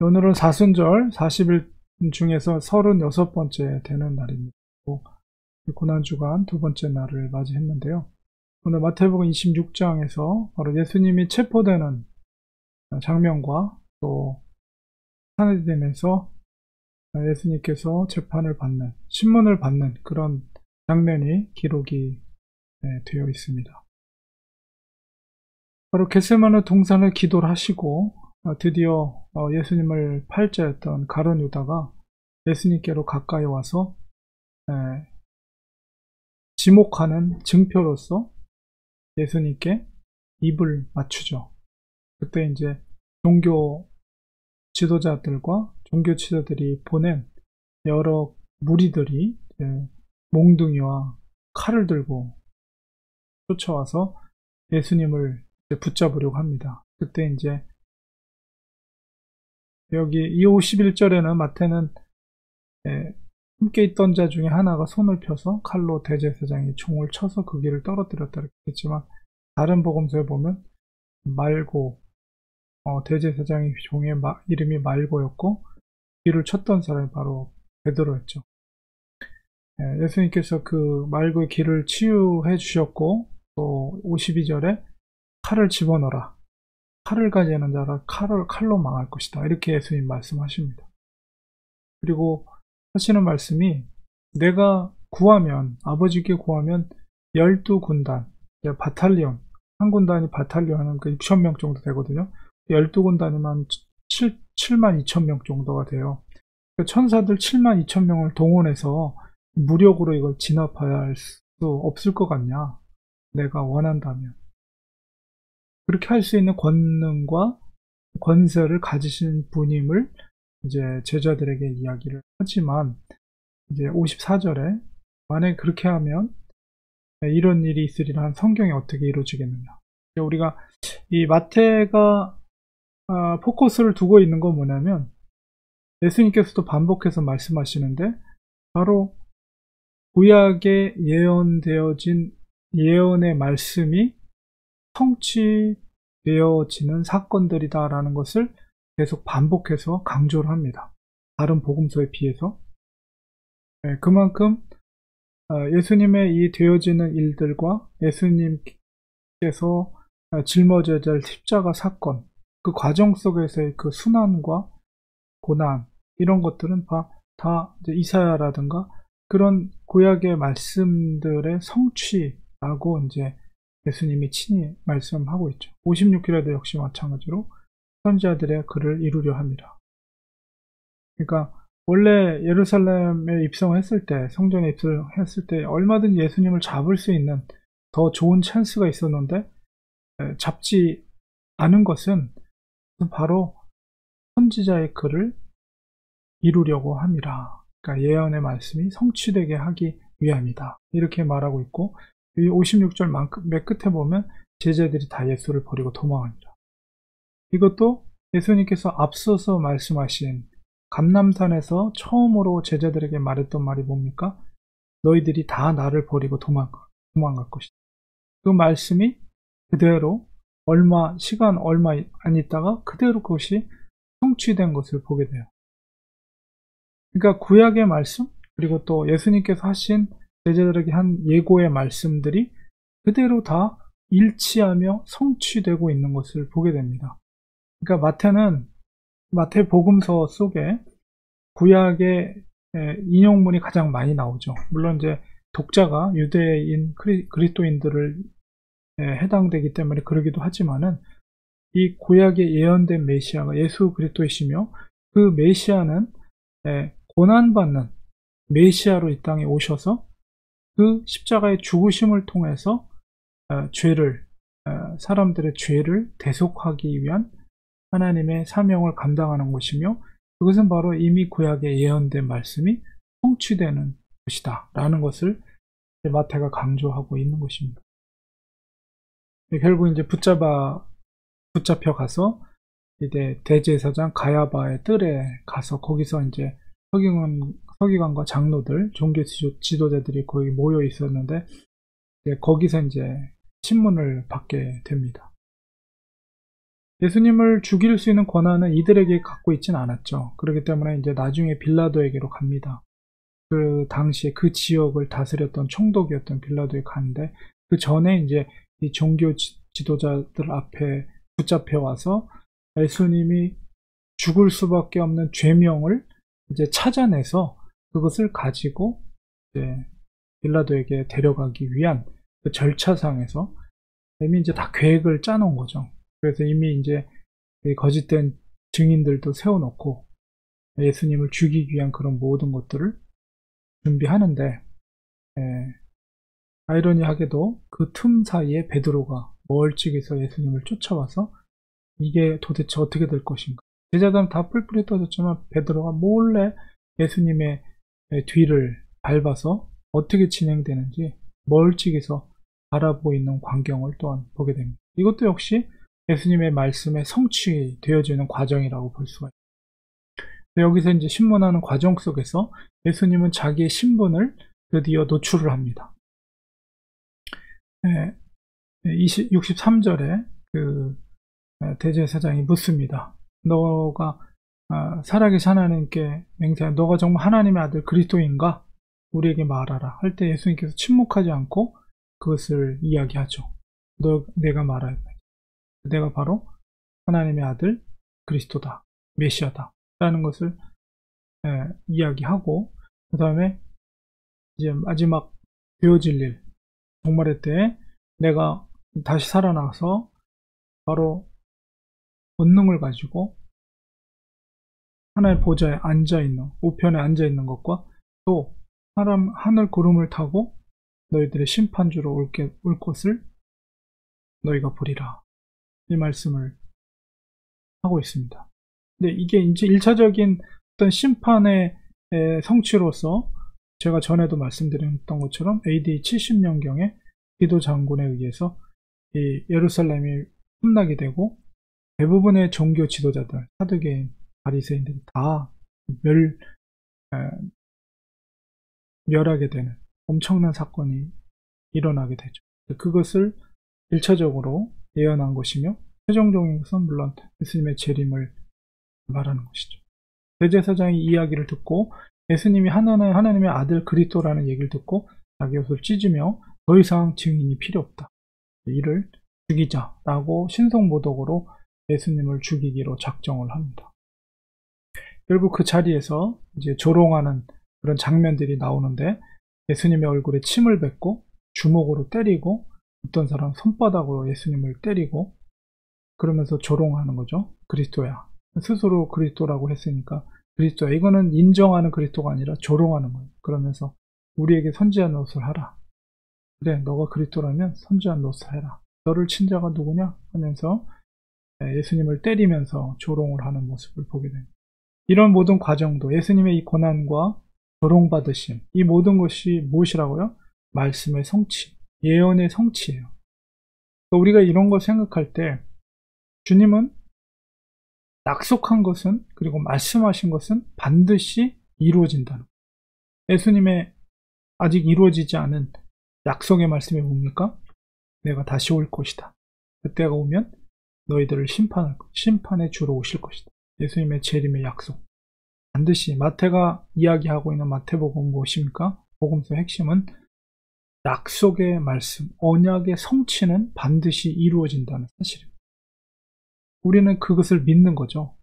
오늘은 사순절 40일 중에서 36번째 되는 날입니다. 고난주간 두 번째 날을 맞이했는데요. 오늘 마태복음 26장에서 바로 예수님이 체포되는 장면과 또 산해됨에서 예수님께서 재판을 받는, 신문을 받는 그런 장면이 기록이 되어 있습니다. 바로 겟세마네 동산을 기도를 하시고 드디어 예수님을 팔자였던 가룟 유다가 예수님께로 가까이 와서 지목하는 증표로서 예수님께 입을 맞추죠. 그때 이제 종교 지도자들과 종교 지도자들이 보낸 여러 무리들이 몽둥이와 칼을 들고 쫓아와서 예수님을 붙잡으려고 합니다. 그때 이제 여기 251절에는 마태는 함께 있던 자 중에 하나가 손을 펴서 칼로 대제사장이 총을 쳐서 그 귀를 떨어뜨렸다 이렇게 했지만, 다른 복음서에 보면 말고, 대제사장의 종의 이름이 말고였고 귀를 쳤던 사람이 바로 베드로였죠. 예수님께서 그 말고의 귀를 치유해 주셨고, 또 52절에 칼을 집어넣어라, 칼을 가지는 자라 칼로 망할 것이다, 이렇게 예수님 말씀하십니다. 그리고 하시는 말씀이, 내가 구하면, 아버지께 구하면 12군단, 바탈리온, 한 군단이 바탈리온은 그 6,000명 정도 되거든요. 12군단이면 7만 2천 명 정도가 돼요. 천사들 7만 2천 명을 동원해서 무력으로 이걸 진압할 수 없을 것 같냐? 내가 원한다면. 그렇게 할 수 있는 권능과 권세를 가지신 분임을 이제 제자들에게 이야기를 하지만, 이제 54절에 만약에 그렇게 하면 이런 일이 있으리라 한 성경이 어떻게 이루어지겠느냐. 우리가 이 마태가 포커스를 두고 있는 건 뭐냐면, 예수님께서도 반복해서 말씀하시는데, 바로 구약에 예언되어진 예언의 말씀이 성취되어지는 사건들이다라는 것을 계속 반복해서 강조를 합니다. 다른 복음서에 비해서. 그만큼 예수님의 이 되어지는 일들과 예수님께서 짊어져야 될 십자가 사건, 그 과정 속에서의 그 순환과 고난, 이런 것들은 다 이사야라든가 그런 구약의 말씀들의 성취라고 이제 예수님이 친히 말씀하고 있죠. 56기라도 역시 마찬가지로 선지자들의 글을 이루려 합니다. 그러니까 원래 예루살렘에 입성했을 때, 성전에 입성했을 때 얼마든지 예수님을 잡을 수 있는 더 좋은 찬스가 있었는데 잡지 않은 것은 바로 선지자의 글을 이루려고 합니다. 그러니까 예언의 말씀이 성취되게 하기 위함이다, 이렇게 말하고 있고, 이 56절 맨 끝에 보면 제자들이 다 예수를 버리고 도망합니다. 이것도 예수님께서 앞서서 말씀하신 감람산에서 처음으로 제자들에게 말했던 말이 뭡니까? 너희들이 다 나를 버리고 도망갈 것이다. 그 말씀이 그대로 시간 얼마 안 있다가 그대로 그것이 성취된 것을 보게 돼요. 그러니까 구약의 말씀, 그리고 또 예수님께서 하신 제자들에게 한 예고의 말씀들이 그대로 다 일치하며 성취되고 있는 것을 보게 됩니다. 그러니까 마태 복음서 속에 구약의 인용문이 가장 많이 나오죠. 물론 이제 독자가 유대인 그리스도인들을 해당되기 때문에 그러기도 하지만은, 이 구약에 예언된 메시아가 예수 그리스도이시며, 그 메시아는 고난받는 메시아로 이 땅에 오셔서 그 십자가의 죽으심을 통해서 사람들의 죄를 대속하기 위한 하나님의 사명을 감당하는 것이며, 그것은 바로 이미 구약에 예언된 말씀이 성취되는 것이다 라는 것을 마태가 강조하고 있는 것입니다. 결국 이제 붙잡혀 가서 이제 대제사장 가야바의 뜰에 가서 거기서 이제 서기관과 장로들, 종교 지도자들이 거기 모여 있었는데, 거기서 이제 신문을 받게 됩니다. 예수님을 죽일 수 있는 권한은 이들에게 갖고 있진 않았죠. 그렇기 때문에 이제 나중에 빌라도에게로 갑니다. 그 당시에 그 지역을 다스렸던 총독이었던 빌라도에 가는데, 그 전에 이제 이 종교 지도자들 앞에 붙잡혀 와서 예수님이 죽을 수밖에 없는 죄명을 이제 찾아내서 그것을 가지고 이제 빌라도에게 데려가기 위한 그 절차상에서 이미 이제 다 계획을 짜놓은 거죠. 그래서 이미 이제 거짓된 증인들도 세워놓고 예수님을 죽이기 위한 그런 모든 것들을 준비하는데, 아이러니하게도 그 틈 사이에 베드로가 멀찍이서 예수님을 쫓아와서 이게 도대체 어떻게 될 것인가. 제자들은 다 뿔뿔이 떠졌지만 베드로가 몰래 예수님의 뒤를 밟아서 어떻게 진행되는지 멀찍이서 바라보고 있는 광경을 또한 보게 됩니다. 이것도 역시 예수님의 말씀에 성취되어지는 과정이라고 볼 수가 있습니다. 여기서 이제 신문하는 과정 속에서 예수님은 자기의 신분을 드디어 노출을 합니다. 63절에 그 대제사장이 묻습니다. 너가 살아계신 하나님께 맹세한 너가 정말 하나님의 아들 그리스도인가? 우리에게 말하라 할 때 예수님께서 침묵하지 않고 그것을 이야기하죠. 내가 말하였다. 내가 바로 하나님의 아들 그리스도다, 메시아다 라는 것을 이야기하고, 그 다음에 이제 마지막 되어질 일, 종말의 때에 내가 다시 살아나서 바로 본능을 가지고 하나의 보좌에 앉아있는, 우편에 앉아있는 것과 또 하늘 구름을 타고 너희들의 심판주로 올 것을 너희가 보리라, 이 말씀을 하고 있습니다. 근데 이게 이제 1차적인 어떤 심판의 성취로서 제가 전에도 말씀드렸던 것처럼 AD 70년경에 디도 장군에 의해서 이 예루살렘이 함락이 되고 대부분의 종교 지도자들, 사두개인, 바리새인들이 다 멸하게 되는 엄청난 사건이 일어나게 되죠. 그것을 1차적으로 예언한 것이며, 최종적인 것은 물론 예수님의 재림을 말하는 것이죠. 대제사장이 이야기를 듣고 예수님이 하나님의 아들 그리스도라는 얘기를 듣고 자기 옷을 찢으며 더 이상 증인이 필요 없다, 이를 죽이자라고 신성모독으로 예수님을 죽이기로 작정을 합니다. 결국 그 자리에서 이제 조롱하는 그런 장면들이 나오는데, 예수님의 얼굴에 침을 뱉고 주먹으로 때리고 어떤 사람 손바닥으로 예수님을 때리고 그러면서 조롱하는 거죠. 그리스도야. 스스로 그리스도라고 했으니까 그리스도야. 이거는 인정하는 그리스도가 아니라 조롱하는 거예요. 그러면서 우리에게 선지한 노릇을 하라. 그래, 너가 그리스도라면 선지한 노릇을 해라. 너를 친 자가 누구냐? 하면서 예수님을 때리면서 조롱을 하는 모습을 보게 됩니다. 이런 모든 과정도 예수님의 이 고난과 조롱받으심, 이 모든 것이 무엇이라고요? 말씀의 성취, 예언의 성취예요. 우리가 이런 걸 생각할 때 주님은 약속한 것은, 그리고 말씀하신 것은 반드시 이루어진다는 거예요. 예수님의 아직 이루어지지 않은 약속의 말씀이 뭡니까? 내가 다시 올 것이다. 그때가 오면 너희들을 심판의 주로 오실 것이다. 예수님의 재림의 약속. 반드시 마태가 이야기하고 있는 마태복음 무엇입니까? 복음서의 핵심은 약속의 말씀, 언약의 성취는 반드시 이루어진다는 사실입니다. 우리는 그것을 믿는 거죠.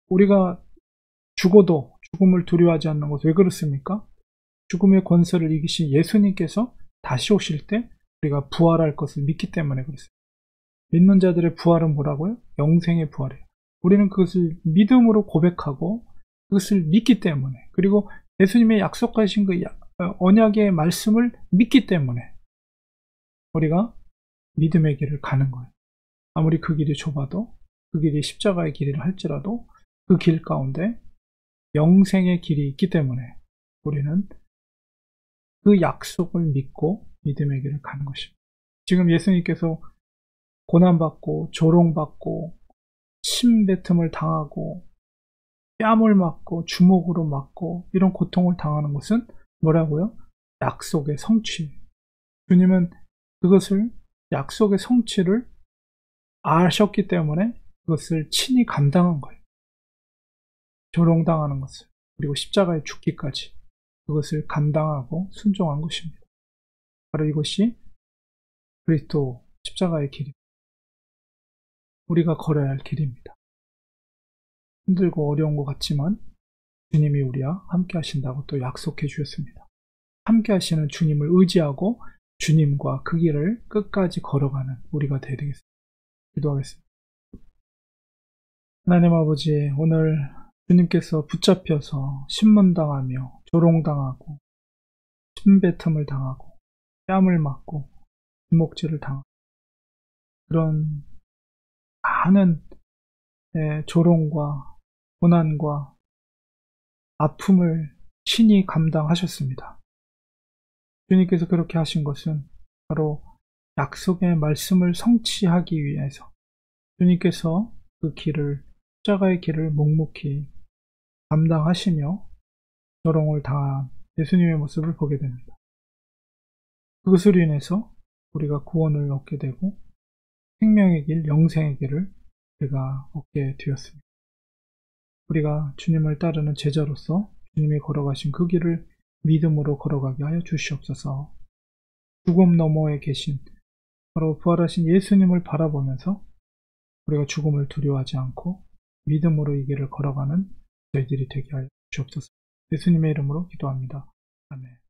우리가 죽어도 죽음을 두려워하지 않는 것, 왜 그렇습니까? 죽음의 권세를 이기신 예수님께서 다시 오실 때 우리가 부활할 것을 믿기 때문에 그렇습니다. 믿는 자들의 부활은 뭐라고요? 영생의 부활이에요. 우리는 그것을 믿음으로 고백하고 그것을 믿기 때문에, 그리고 예수님의 약속하신 그 언약의 말씀을 믿기 때문에 우리가 믿음의 길을 가는 거예요. 아무리 그 길이 좁아도, 그 길이 십자가의 길이라 할지라도 그 길 가운데 영생의 길이 있기 때문에 우리는 그 약속을 믿고 믿음의 길을 가는 것입니다. 지금 예수님께서 고난받고 조롱받고 침뱉음을 당하고 뺨을 맞고 주먹으로 맞고 이런 고통을 당하는 것은 뭐라고요? 약속의 성취. 주님은 그것을, 약속의 성취를 아셨기 때문에 그것을 친히 감당한 거예요. 조롱당하는 것을, 그리고 십자가에 죽기까지 그것을 감당하고 순종한 것입니다. 바로 이것이 그리스도 십자가의 길입니다. 우리가 걸어야 할 길입니다. 힘들고 어려운 것 같지만 주님이 우리와 함께 하신다고 또 약속해 주셨습니다. 함께 하시는 주님을 의지하고 주님과 그 길을 끝까지 걸어가는 우리가 되야 되겠습니다. 기도하겠습니다. 하나님 아버지, 오늘 주님께서 붙잡혀서 신문당하며 조롱당하고 침뱉음을 당하고 뺨을 맞고 주먹질을 당하고 그런 많은 조롱과 고난과 아픔을 친히 감당하셨습니다. 주님께서 그렇게 하신 것은 바로 약속의 말씀을 성취하기 위해서 주님께서 그 길을, 십자가의 길을 묵묵히 감당하시며 조롱을 당한 예수님의 모습을 보게 됩니다. 그것으로 인해서 우리가 구원을 얻게 되고 생명의 길, 영생의 길을 우리가 얻게 되었습니다. 우리가 주님을 따르는 제자로서 주님이 걸어가신 그 길을 믿음으로 걸어가게 하여 주시옵소서. 죽음 너머에 계신 바로 부활하신 예수님을 바라보면서 우리가 죽음을 두려워하지 않고 믿음으로 이 길을 걸어가는 저희들이 되게 하여 주옵소서. 예수님의 이름으로 기도합니다. 아멘.